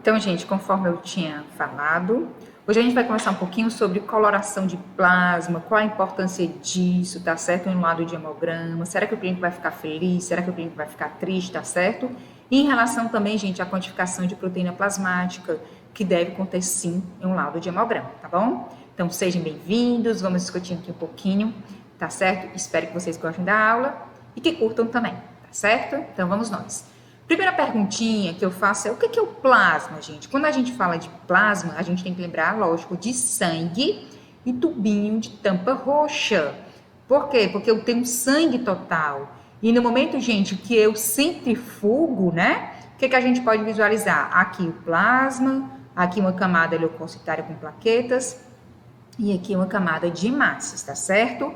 Então, gente, conforme eu tinha falado, hoje a gente vai conversar um pouquinho sobre coloração de plasma, qual a importância disso, tá certo? No lado de hemograma, será que o clínico vai ficar feliz? Será que o clínico vai ficar triste, tá certo? E em relação também, gente, à quantificação de proteína plasmática, que deve conter sim em um laudo de hemograma, tá bom? Então, sejam bem-vindos, vamos discutir aqui um pouquinho, tá certo? Espero que vocês gostem da aula e que curtam também, tá certo? Então, vamos nós. Primeira perguntinha que eu faço é o que é o plasma, gente? Quando a gente fala de plasma, a gente tem que lembrar, lógico, de sangue e tubinho de tampa roxa. Por quê? Porque eu tenho sangue total. E no momento, gente, que eu centrifugo, né? O que a gente pode visualizar? Aqui o plasma, aqui uma camada leucocitária com plaquetas e aqui uma camada de hemácias, tá certo?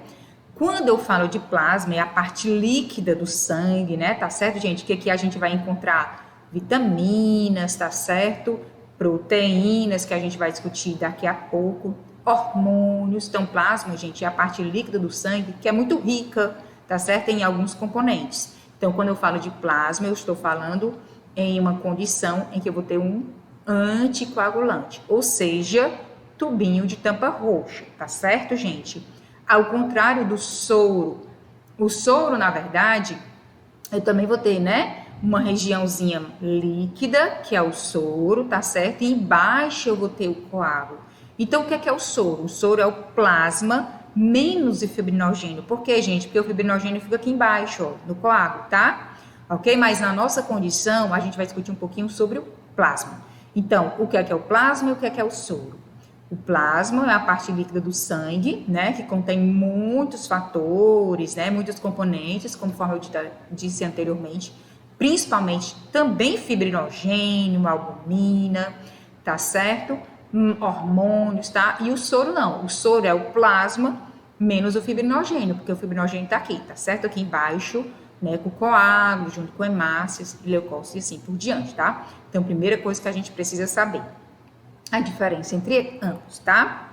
Quando eu falo de plasma, é a parte líquida do sangue, né? Tá certo, gente? Que aqui a gente vai encontrar vitaminas, tá certo? Proteínas, que a gente vai discutir daqui a pouco, hormônios. Então, plasma, gente, é a parte líquida do sangue, que é muito rica, tá certo? Em alguns componentes. Então, quando eu falo de plasma, eu estou falando em uma condição em que eu vou ter um anticoagulante, ou seja, tubinho de tampa roxa, tá certo, gente? Ao contrário do soro, o soro, na verdade, eu também vou ter, né, uma regiãozinha líquida, que é o soro, tá certo? E embaixo eu vou ter o coágulo. Então, o que é o soro? O soro é o plasma menos o fibrinogênio. Por quê, gente? Porque o fibrinogênio fica aqui embaixo, ó, no coágulo, tá? Ok? Mas na nossa condição, a gente vai discutir um pouquinho sobre o plasma. Então, o que é o plasma e o que é o soro? O plasma é a parte líquida do sangue, né, que contém muitos fatores, né, muitos componentes, conforme eu disse anteriormente, principalmente também fibrinogênio, albumina, tá certo? Hormônios, tá? E o soro não, o soro é o plasma menos o fibrinogênio, porque o fibrinogênio tá aqui, tá certo? Aqui embaixo, né, com o coágulo, junto com hemácias, leucócitos e assim por diante, tá? Então, primeira coisa que a gente precisa saber a diferença entre ambos, tá?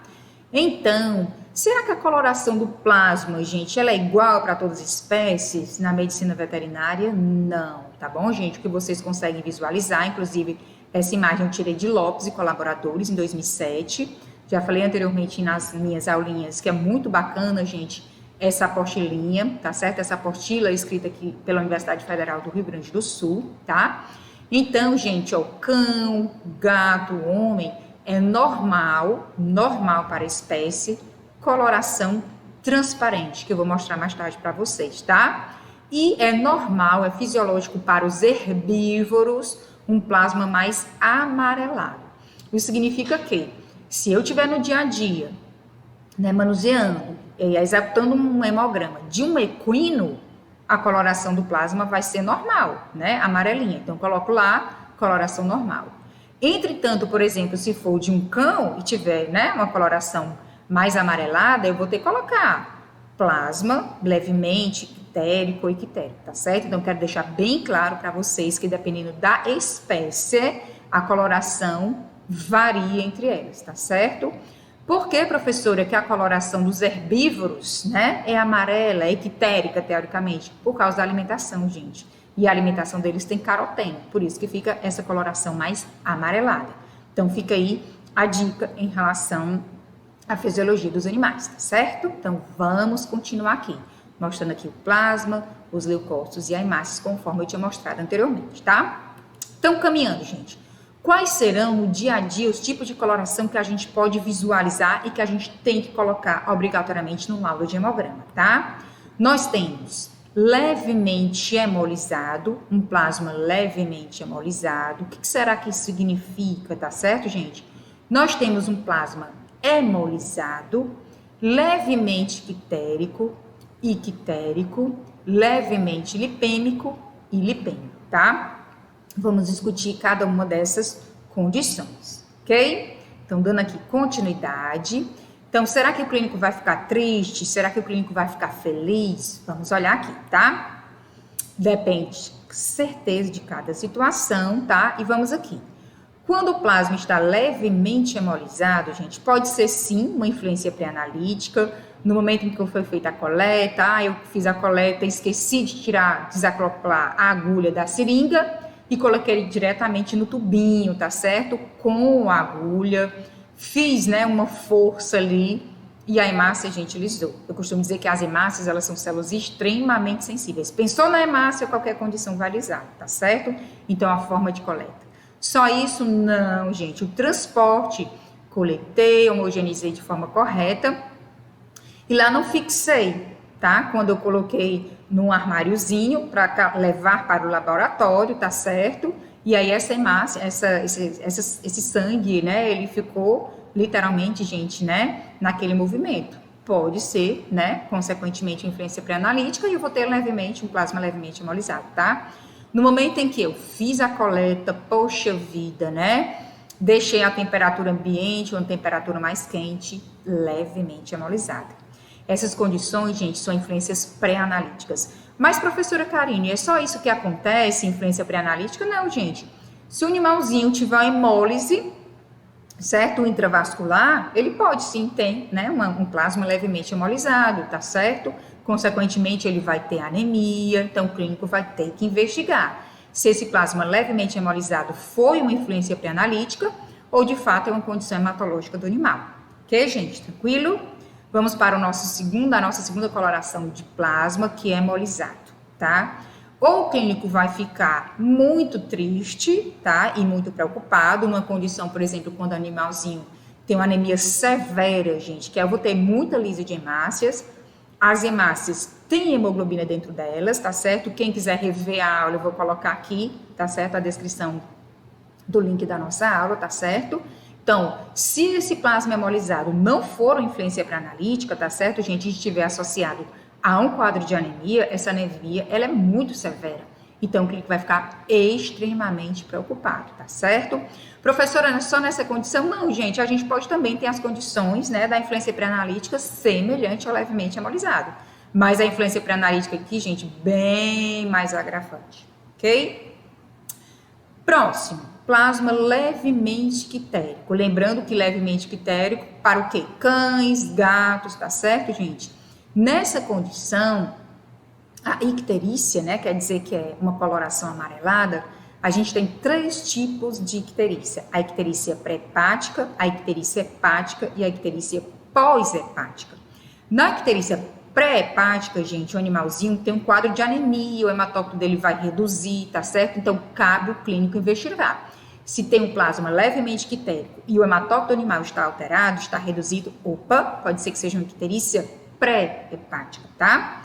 Então, será que a coloração do plasma, gente, ela é igual para todas as espécies na medicina veterinária? Não, tá bom, gente? O que vocês conseguem visualizar, inclusive, essa imagem eu tirei de Lopes e colaboradores em 2007. Já falei anteriormente nas minhas aulinhas que é muito bacana, gente, essa apostilinha, tá certo? Essa apostila escrita aqui pela Universidade Federal do Rio Grande do Sul, tá? Então, gente, ó, cão, gato, homem, é normal para a espécie, coloração transparente, que eu vou mostrar mais tarde para vocês, tá? E é normal, é fisiológico para os herbívoros, um plasma mais amarelado. Isso significa que, se eu estiver no dia a dia, né, manuseando, executando um hemograma de um equino, a coloração do plasma vai ser normal, né, amarelinha. Então, eu coloco lá, coloração normal. Entretanto, por exemplo, se for de um cão e tiver, né, uma coloração mais amarelada, eu vou ter que colocar plasma levemente ictérico ou ictérico, tá certo? Então, quero deixar bem claro para vocês que dependendo da espécie, a coloração varia entre elas, tá certo? Por que, professora, que a coloração dos herbívoros, né, é amarela, é ictérica, teoricamente? Por causa da alimentação, gente. E a alimentação deles tem caroteno, por isso que fica essa coloração mais amarelada. Então, fica aí a dica em relação à fisiologia dos animais, tá certo? Então, vamos continuar aqui, mostrando aqui o plasma, os leucócitos e a hemácias, conforme eu tinha mostrado anteriormente, tá? Então, caminhando, gente. Quais serão no dia a dia os tipos de coloração que a gente pode visualizar e que a gente tem que colocar obrigatoriamente no laudo de hemograma, tá? Nós temos levemente hemolizado, um plasma levemente hemolizado. O que será que isso significa, tá certo, gente? Nós temos um plasma hemolizado, levemente ictérico, levemente lipêmico e lipêmico, tá? Vamos discutir cada uma dessas condições, ok? Então, dando aqui continuidade. Então, será que o clínico vai ficar triste? Será que o clínico vai ficar feliz? Vamos olhar aqui, tá? Depende, certeza, de cada situação, tá? E vamos aqui. Quando o plasma está levemente hemolizado, gente, pode ser sim uma influência pré-analítica. No momento em que foi feita a coleta, eu fiz a coleta e esqueci de desacoplar a agulha da seringa, e coloquei ele diretamente no tubinho, tá certo? Com a agulha, fiz, né, uma força ali e a hemácia, gente, lisou. Eu costumo dizer que as hemácias, elas são células extremamente sensíveis. Pensou na hemácia, qualquer condição vai lisar, tá certo? Então, a forma de coleta. Só isso? Não, gente. O transporte, coletei, homogeneizei de forma correta e lá não fixei, tá? Quando eu coloquei num armáriozinho para levar para o laboratório, tá certo? E aí essa hemácia, esse sangue, né, ele ficou literalmente, gente, né, naquele movimento. Pode ser, né, consequentemente, influência pré-analítica e eu vou ter levemente, um plasma levemente hemolizado, tá? No momento em que eu fiz a coleta, poxa vida, né, deixei a temperatura ambiente ou a temperatura mais quente, levemente hemolizada. Essas condições, gente, são influências pré-analíticas. Mas, professora Karine, é só isso que acontece, influência pré-analítica? Não, gente. Se o animalzinho tiver uma hemólise, certo? Intravascular, ele pode sim ter, né, um plasma levemente hemolizado, tá certo? Consequentemente, ele vai ter anemia, então o clínico vai ter que investigar se esse plasma levemente hemolizado foi uma influência pré-analítica ou de fato é uma condição hematológica do animal. Ok, gente? Tranquilo? Vamos para a nossa segunda coloração de plasma, que é hemolizado, tá? Ou o clínico vai ficar muito triste, tá? E muito preocupado, numa condição, por exemplo, quando o animalzinho tem uma anemia severa, gente, que eu vou ter muita lisa de hemácias. As hemácias têm hemoglobina dentro delas, tá certo? Quem quiser rever a aula, eu vou colocar aqui, tá certo? A descrição do link da nossa aula, tá certo? Então, se esse plasma hemolizado não for uma influência pré-analítica, tá certo, gente, e estiver associado a um quadro de anemia, essa anemia, ela é muito severa. Então, o clínico vai ficar extremamente preocupado, tá certo? Professora, só nessa condição? Não, gente, a gente pode também ter as condições, né, da influência pré-analítica semelhante ao levemente hemolizado. Mas a influência pré-analítica aqui, gente, bem mais agravante, ok? Próximo. Plasma levemente quitérico. Lembrando que levemente quitérico para o quê? Cães, gatos, tá certo, gente? Nessa condição, a icterícia, né, quer dizer que é uma coloração amarelada, a gente tem 3 tipos de icterícia. A icterícia pré-hepática, a icterícia hepática e a icterícia pós-hepática. Na icterícia pré-hepática, gente, o animalzinho tem um quadro de anemia, o hematócrito dele vai reduzir, tá certo? Então, cabe o clínico investigar. Se tem um plasma levemente quitérico e o hematócrito do animal está alterado, está reduzido, opa, pode ser que seja uma icterícia pré-hepática, tá?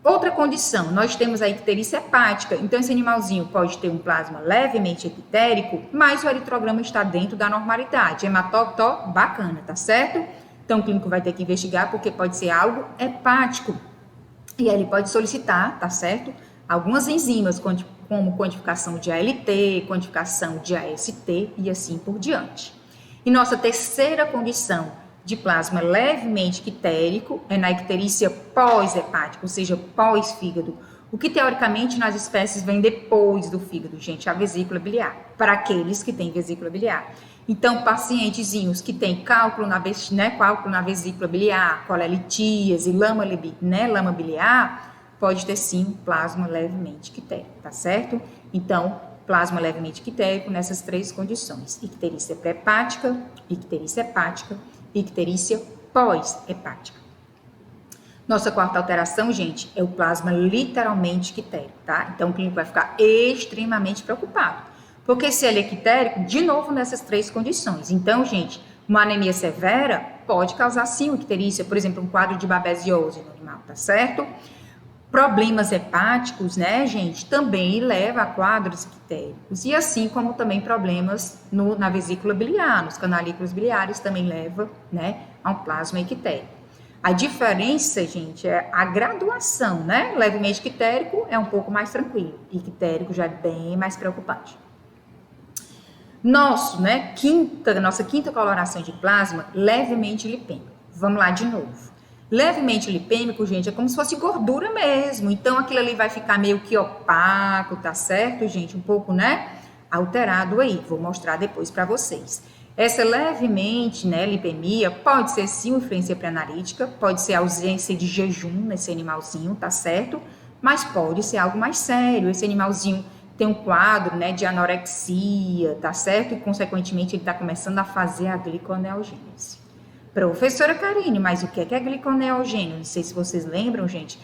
Outra condição, nós temos a icterícia hepática, então esse animalzinho pode ter um plasma levemente equitérico, mas o eritrograma está dentro da normalidade, hematócrito, ó, bacana, tá certo? Então o clínico vai ter que investigar porque pode ser algo hepático. E aí ele pode solicitar, tá certo? Algumas enzimas, como quantificação de ALT, quantificação de AST e assim por diante. E nossa terceira condição de plasma levemente quitérico é na icterícia pós-hepática, ou seja, pós-fígado. O que teoricamente nas espécies vem depois do fígado, gente, a vesícula biliar, para aqueles que têm vesícula biliar. Então, pacientezinhos que têm cálculo na vesícula biliar, colelitíase, lama biliar, pode ter sim plasma levemente quitérico, tá certo? Então, plasma levemente quitérico nessas 3 condições: icterícia pré-hepática, icterícia hepática e icterícia pós-hepática. Nossa quarta alteração, gente, é o plasma literalmente quitérico, tá? Então, o clínico vai ficar extremamente preocupado, porque se ele é quitérico, de novo nessas 3 condições. Então, gente, uma anemia severa pode causar sim icterícia, por exemplo, um quadro de babesiose no animal, tá certo? Problemas hepáticos, né, gente, também leva a quadros ictéricos. E assim como também problemas na vesícula biliar, nos canalículos biliares, também leva, né, a um plasma ictérico. A diferença, gente, é a graduação, né? Levemente ictérico é um pouco mais tranquilo, ictérico já é bem mais preocupante. Nossa quinta coloração de plasma, levemente lipêmico. Vamos lá de novo. Levemente lipêmico, gente, é como se fosse gordura mesmo. Então, aquilo ali vai ficar meio que opaco, tá certo, gente? Um pouco, né, alterado aí. Vou mostrar depois para vocês. Essa levemente, né, lipemia pode ser sim influência pré-analítica, pode ser ausência de jejum nesse animalzinho, tá certo? Mas pode ser algo mais sério. Esse animalzinho tem um quadro, né, de anorexia, tá certo? E, consequentemente, ele está começando a fazer a gliconeogênese. Professora Karine, mas o que é gliconeogênese? Não sei se vocês lembram, gente,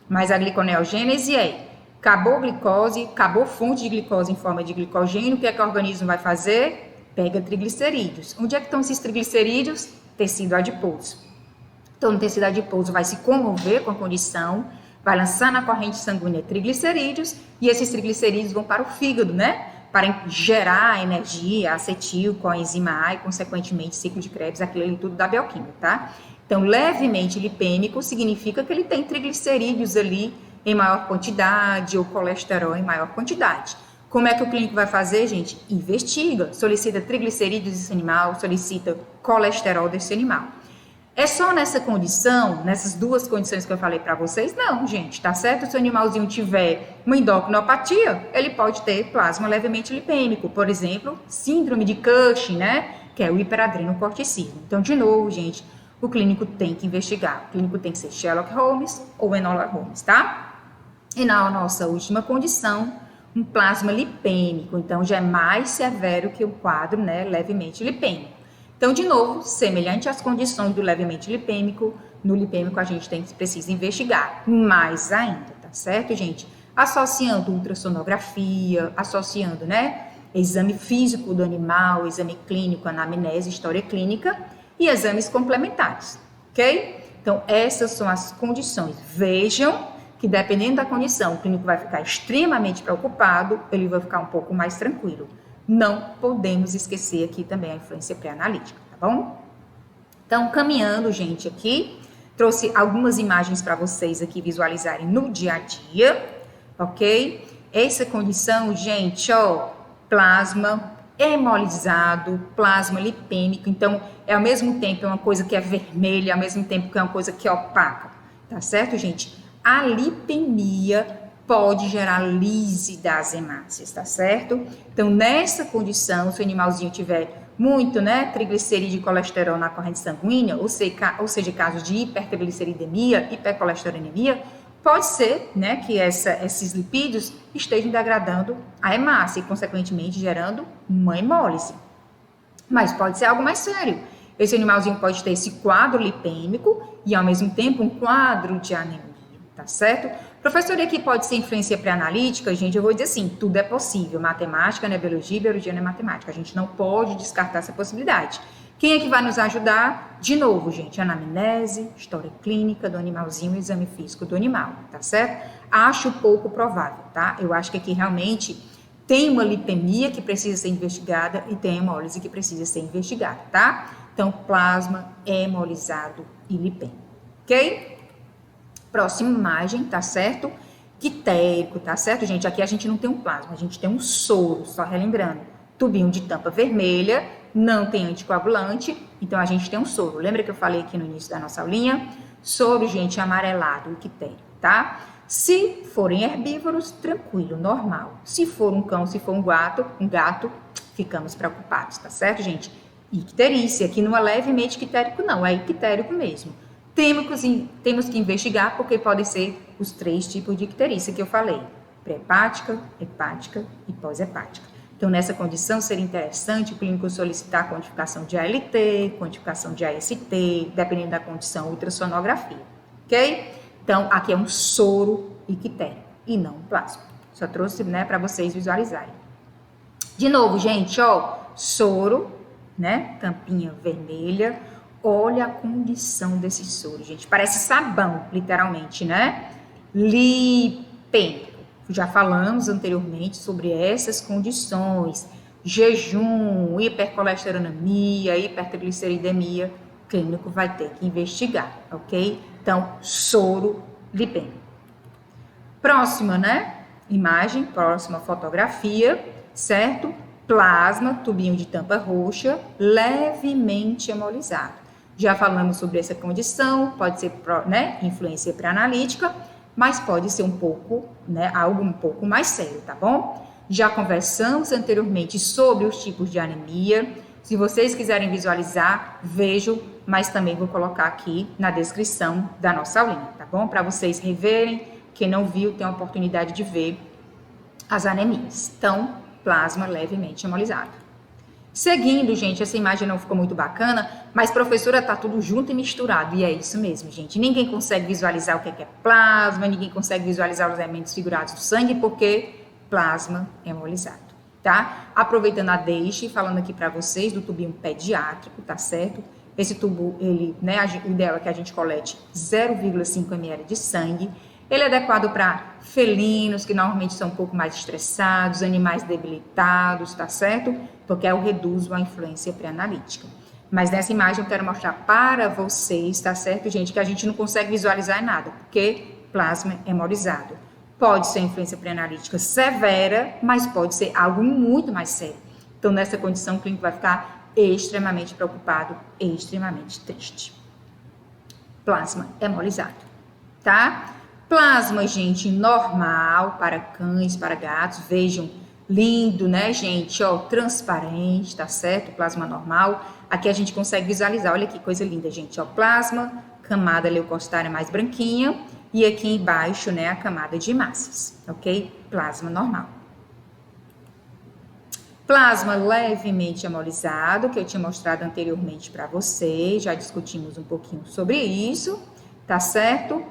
mas a gliconeogênese é: acabou glicose, acabou fonte de glicose em forma de glicogênio, o que é que o organismo vai fazer? Pega triglicerídeos. Onde é que estão esses triglicerídeos? Tecido adiposo. Então, o tecido adiposo vai se comover com a condição, vai lançar na corrente sanguínea triglicerídeos, e esses triglicerídeos vão para o fígado, né? Para gerar energia, acetil, coenzima A e, consequentemente, ciclo de Krebs, aquilo ali tudo da bioquímica, tá? Então, levemente lipêmico significa que ele tem triglicerídeos ali em maior quantidade ou colesterol em maior quantidade. Como é que o clínico vai fazer, gente? Investiga, solicita triglicerídeos desse animal, solicita colesterol desse animal. É só nessa condição, nessas duas condições que eu falei para vocês? Não, gente, tá certo? Se o animalzinho tiver uma endocrinopatia, ele pode ter plasma levemente lipêmico, por exemplo, síndrome de Cushing, né? Que é o hiperadrenocorticismo. Então, de novo, gente, o clínico tem que investigar. O clínico tem que ser Sherlock Holmes ou Enola Holmes, tá? E na nossa última condição, um plasma lipêmico. Então, já é mais severo que o quadro, né, levemente lipêmico. Então, de novo, semelhante às condições do levemente lipêmico, no lipêmico a gente precisa investigar mais ainda, tá certo, gente? Associando ultrassonografia, associando, né, exame físico do animal, exame clínico, anamnese, história clínica e exames complementares, ok? Então, essas são as condições. Vejam que dependendo da condição, o clínico vai ficar extremamente preocupado, ele vai ficar um pouco mais tranquilo. Não podemos esquecer aqui também a influência pré-analítica, tá bom? Então, caminhando, gente, aqui, trouxe algumas imagens para vocês aqui visualizarem no dia a dia, ok? Essa condição, gente, ó, plasma hemolizado, plasma lipêmico, então, ao mesmo tempo é uma coisa que é vermelha, ao mesmo tempo que é uma coisa que é opaca, tá certo, gente? A lipemia pode gerar lise das hemácias, tá certo? Então, nessa condição, se o animalzinho tiver muito, né, triglicerídeo e colesterol na corrente sanguínea, ou seja, casos de hipertrigliceridemia, hipercolesterolemia, pode ser, né, que esses lipídios estejam degradando a hemácia e, consequentemente, gerando uma hemólise. Mas pode ser algo mais sério. Esse animalzinho pode ter esse quadro lipêmico e, ao mesmo tempo, um quadro de anemia, tá certo? Professor, aqui pode ser influência pré-analítica? Gente, eu vou dizer assim, tudo é possível. Matemática, né, biologia não é matemática. A gente não pode descartar essa possibilidade. Quem é que vai nos ajudar? De novo, gente, anamnese, história clínica do animalzinho, exame físico do animal, tá certo? Acho pouco provável, tá? Eu acho que aqui realmente tem uma lipemia que precisa ser investigada e tem hemólise que precisa ser investigada, tá? Então, plasma hemolizado e lipêmico, ok? Próxima imagem, tá certo? Quitérico, tá certo, gente? Aqui a gente não tem um plasma, a gente tem um soro, só relembrando. Tubinho de tampa vermelha, não tem anticoagulante, então a gente tem um soro. Lembra que eu falei aqui no início da nossa aulinha? Soro, gente, amarelado, o quitérico, tá? Se forem herbívoros, tranquilo, normal. Se for um cão, se for um gato, ficamos preocupados, tá certo, gente? Icterícia, aqui não é levemente quitérico, não, é ictérico mesmo. Temos que investigar porque podem ser os 3 tipos de icterícia que eu falei: pré-hepática, hepática e pós-hepática. Então, nessa condição, seria interessante o clínico solicitar quantificação de ALT, quantificação de AST, dependendo da condição, ultrassonografia, ok? Então, aqui é um soro ictérico e não um plasma. Só trouxe, né, para vocês visualizarem. De novo, gente, ó, soro, né, tampinha vermelha. Olha a condição desse soro, gente. Parece sabão, literalmente, né? Lipêmico. Já falamos anteriormente sobre essas condições. Jejum, hipercolesterolemia, hipertrigliceridemia. O clínico vai ter que investigar, ok? Então, soro lipêmico. Próxima, né? Imagem, próxima fotografia, certo? Plasma, tubinho de tampa roxa, levemente hemolizado. Já falamos sobre essa condição, pode ser, né, influência pré-analítica, mas pode ser um pouco, né, algo um pouco mais sério, tá bom? Já conversamos anteriormente sobre os tipos de anemia. Se vocês quiserem visualizar, vejam, mas também vou colocar aqui na descrição da nossa aulinha, tá bom? Para vocês reverem, quem não viu, tem a oportunidade de ver as anemias. Então, plasma levemente hemolizado. Seguindo, gente, essa imagem não ficou muito bacana, mas professora, tá tudo junto e misturado, e é isso mesmo, gente. Ninguém consegue visualizar o que é plasma, ninguém consegue visualizar os elementos figurados do sangue, porque plasma hemolizado, tá? Aproveitando a deixa e falando aqui para vocês do tubinho pediátrico, tá certo? Esse tubo, ele, né, o ideal é que a gente colete 0,5 ml de sangue. Ele é adequado para felinos, que normalmente são um pouco mais estressados, animais debilitados, tá certo? Porque eu reduzo a influência pré-analítica. Mas nessa imagem eu quero mostrar para vocês, tá certo, gente, que a gente não consegue visualizar nada, porque plasma hemolizado. Pode ser influência pré-analítica severa, mas pode ser algo muito mais sério. Então, nessa condição, o clínico vai ficar extremamente preocupado, extremamente triste. Plasma hemolizado, tá? Plasma, gente, normal para cães, para gatos. Vejam, lindo, né, gente? Ó, transparente, tá certo? Plasma normal. Aqui a gente consegue visualizar, olha que coisa linda, gente. Ó, plasma, camada leucocitária mais branquinha. E aqui embaixo, né, a camada de massas, ok? Plasma normal. Plasma levemente hemolizado, que eu tinha mostrado anteriormente para vocês. Já discutimos um pouquinho sobre isso, tá certo?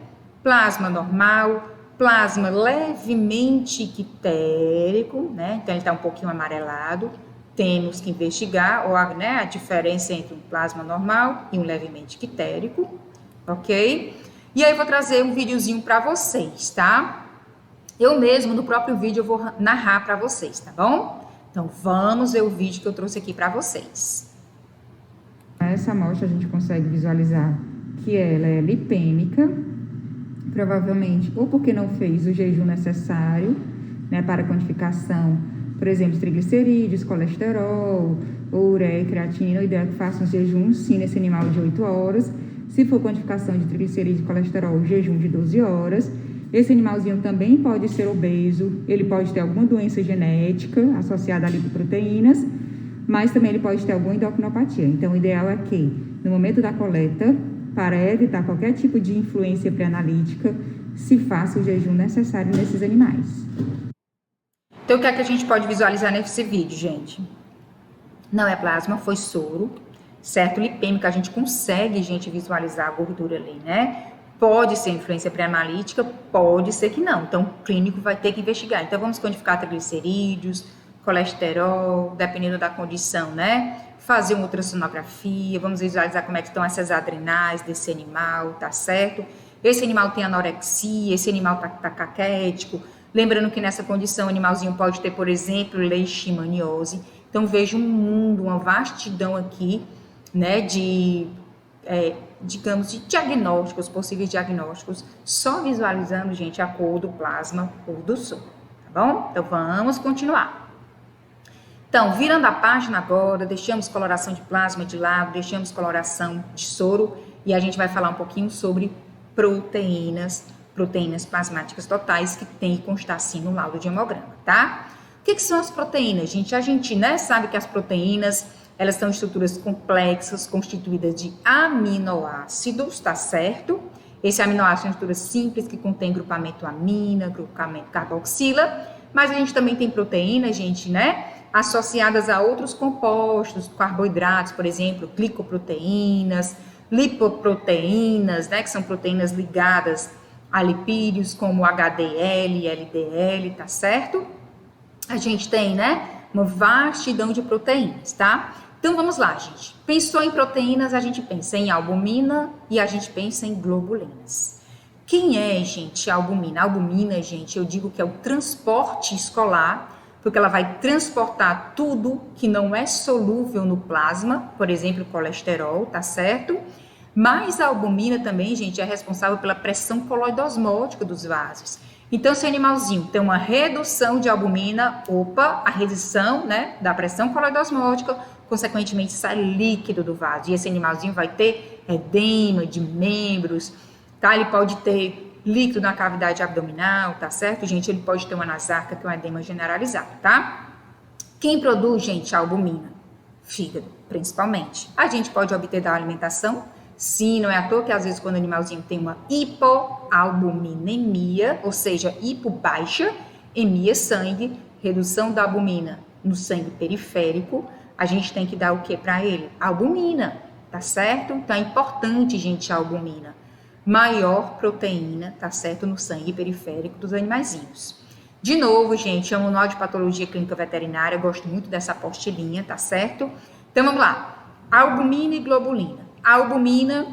Plasma normal, plasma levemente ictérico, né? Então, ele está um pouquinho amarelado. Temos que investigar né, a diferença entre um plasma normal e um levemente ictérico, ok? E aí, eu vou trazer um videozinho para vocês, tá? Eu mesmo, no próprio vídeo, eu vou narrar para vocês, tá bom? Então, vamos ver o vídeo que eu trouxe aqui para vocês. Essa amostra a gente consegue visualizar que ela é lipêmica, provavelmente ou porque não fez o jejum necessário, né, para a quantificação, por exemplo, triglicerídeos, colesterol, ureia e creatinina. O ideal é que faça um jejum, sim, nesse animal de 8 horas. Se for quantificação de triglicerídeos e colesterol, jejum de 12 horas. Esse animalzinho também pode ser obeso, ele pode ter alguma doença genética associada a lipoproteínas, mas também ele pode ter alguma endocrinopatia. Então, o ideal é que, no momento da coleta, para evitar qualquer tipo de influência pré-analítica, se faça o jejum necessário nesses animais. Então, o que é que a gente pode visualizar nesse vídeo, gente? Não é plasma, foi soro, certo? Lipêmico, a gente consegue, gente, visualizar a gordura ali, né? Pode ser influência pré-analítica, pode ser que não. Então, o clínico vai ter que investigar. Então, vamos quantificar triglicerídeos, colesterol, dependendo da condição, né? Fazer uma ultrassonografia, vamos visualizar como é que estão essas adrenais desse animal, tá certo? Esse animal tem anorexia, esse animal tá caquético. Lembrando que nessa condição o animalzinho pode ter, por exemplo, leishmaniose. Então, veja um mundo, uma vastidão aqui, né, digamos, de diagnósticos, possíveis diagnósticos, só visualizando, gente, a cor do plasma ou do soro, tá bom? Então, vamos continuar. Então, virando a página agora, deixamos coloração de plasma de lado, deixamos coloração de soro e a gente vai falar um pouquinho sobre proteínas plasmáticas totais que tem que constar sim no laudo de hemograma, tá? O que são as proteínas, gente? A gente, né, sabe que as proteínas, elas são estruturas complexas, constituídas de aminoácidos, tá certo? Esse aminoácido é uma estrutura simples que contém grupamento amina, grupamento carboxila, mas a gente também tem proteínas, gente, né, associadas a outros compostos, carboidratos, por exemplo, glicoproteínas, lipoproteínas, né, que são proteínas ligadas a lipídios, como HDL, LDL, tá certo? A gente tem, né, uma vastidão de proteínas, tá? Então, vamos lá, gente. Pensou em proteínas, a gente pensa em albumina e a gente pensa em globulinas. Quem é, gente, a albumina? A albumina, gente, eu digo que é o transporte escolar, porque ela vai transportar tudo que não é solúvel no plasma, por exemplo, colesterol, tá certo? Mas a albumina também, gente, é responsável pela pressão coloidosmótica dos vasos. Então, se o animalzinho tem uma redução de albumina, a redução, né, da pressão coloidosmótica, consequentemente sai líquido do vaso. E esse animalzinho vai ter edema de membros, tá? Ele pode ter líquido na cavidade abdominal, tá certo, gente? Ele pode ter uma nasarca, que é um edema generalizado, tá? Quem produz, gente, a albumina? Fígado, principalmente. A gente pode obter da alimentação. Sim, não é à toa que às vezes quando o animalzinho tem uma hipoalbuminemia, ou seja, hipo baixa, emia sangue, redução da albumina no sangue periférico, a gente tem que dar o que para ele? Albumina, tá certo? Então é importante, gente, a albumina. Maior proteína, tá certo? No sangue periférico dos animaizinhos. De novo, gente, é um manual de patologia clínica veterinária, eu gosto muito dessa apostilinha, tá certo? Então vamos lá. Albumina e globulina. A albumina,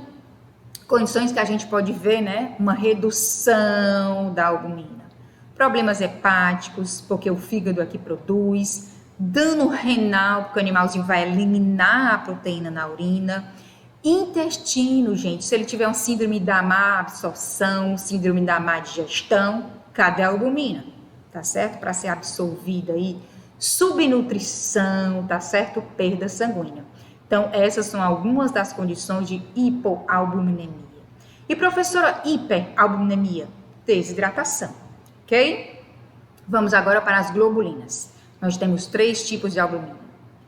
condições que a gente pode ver, né? Uma redução da albumina. Problemas hepáticos, porque o fígado aqui produz. Dano renal, porque o animalzinho vai eliminar a proteína na urina. Intestino, gente, se ele tiver um síndrome da má absorção, síndrome da má digestão, cadê a albumina? Tá certo? Para ser absorvida aí. Subnutrição, tá certo? Perda sanguínea. Então, essas são algumas das condições de hipoalbuminemia. E professora, hiperalbuminemia? Desidratação, ok? Vamos agora para as globulinas. Nós temos 3 tipos de albumina.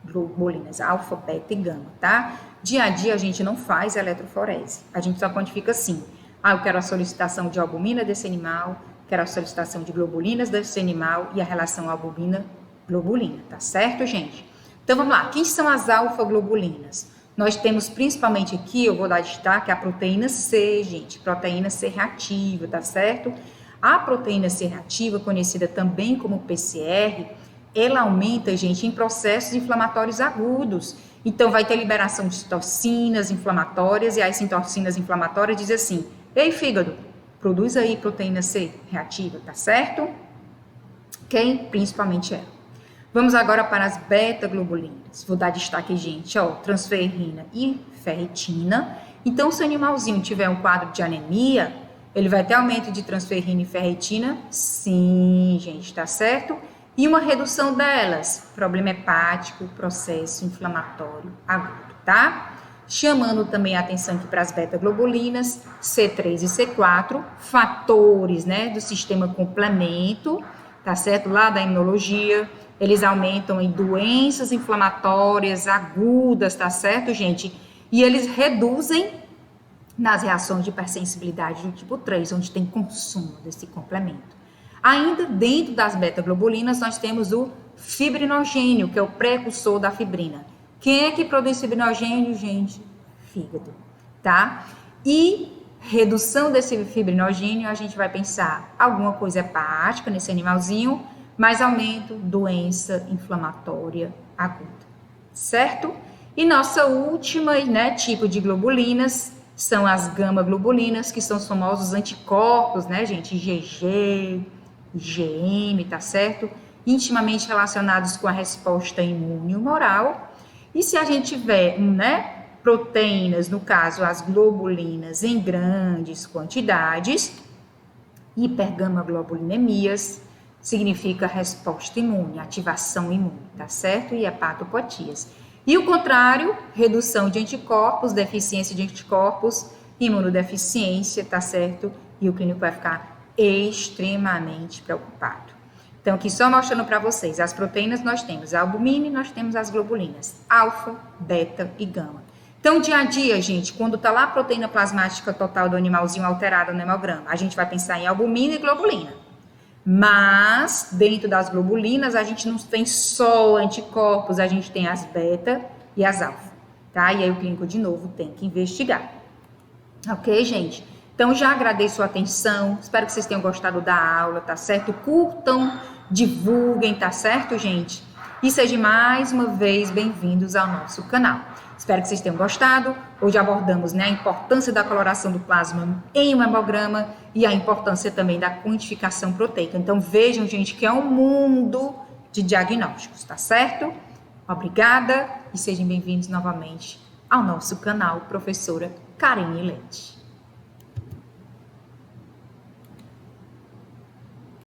Globulinas, alfa, beta e gama, tá? Dia a dia a gente não faz eletroforese. A gente só quantifica assim. Eu quero a solicitação de albumina desse animal, quero a solicitação de globulinas desse animal e a relação albumina-globulina, tá certo, gente? Então vamos lá. Quem são as alfa-globulinas? Nós temos principalmente aqui, eu vou dar destaque, a proteína C, gente. Proteína C reativa, tá certo? A proteína C reativa, conhecida também como PCR, ela aumenta, gente, em processos inflamatórios agudos. Então, vai ter liberação de citocinas inflamatórias, e as citocinas inflamatórias dizem assim, ei, fígado, produz aí proteína C reativa, tá certo? Ok? Principalmente ela. Vamos agora para as beta-globulinas. Vou dar destaque, gente, ó, transferrina e ferritina. Então, se o animalzinho tiver um quadro de anemia, ele vai ter aumento de transferrina e ferritina? Sim, gente, tá certo? E uma redução delas, problema hepático, processo inflamatório agudo, tá? Chamando também a atenção aqui para as beta-globulinas, C3 e C4, fatores, né, do sistema complemento, tá certo? Lá da imunologia, eles aumentam em doenças inflamatórias agudas, tá certo, gente? E eles reduzem nas reações de hipersensibilidade do tipo 3, onde tem consumo desse complemento. Ainda dentro das beta-globulinas, nós temos o fibrinogênio, que é o precursor da fibrina. Quem é que produz fibrinogênio, gente? Fígado, tá? E redução desse fibrinogênio, a gente vai pensar alguma coisa hepática nesse animalzinho, mais aumento, doença inflamatória aguda, certo? E nossa última, né, tipo de globulinas são as gama-globulinas, que são os famosos anticorpos, né, gente? IgG, IgM, tá certo? Intimamente relacionados com a resposta imune humoral. E se a gente tiver, né, proteínas, no caso as globulinas em grandes quantidades, hipergama-globulinemias, significa resposta imune, ativação imune, tá certo? E hepatopatias. E o contrário, redução de anticorpos, deficiência de anticorpos, imunodeficiência, tá certo? E o clínico vai ficar extremamente preocupado. Então, aqui só mostrando para vocês, as proteínas nós temos a albumina e nós temos as globulinas, alfa, beta e gama. Então, dia a dia, gente, quando tá lá a proteína plasmática total do animalzinho alterada no hemograma, a gente vai pensar em albumina e globulina. Mas, dentro das globulinas, a gente não tem só anticorpos, a gente tem as beta e as alfa, tá? E aí o clínico, de novo, tem que investigar. Ok, gente? Então, já agradeço a atenção, espero que vocês tenham gostado da aula, tá certo? Curtam, divulguem, tá certo, gente? E sejam mais uma vez bem-vindos ao nosso canal. Espero que vocês tenham gostado. Hoje abordamos, né, a importância da coloração do plasma em um hemograma e a importância também da quantificação proteica. Então, vejam, gente, que é um mundo de diagnósticos, tá certo? Obrigada e sejam bem-vindos novamente ao nosso canal, professora Karine Leite.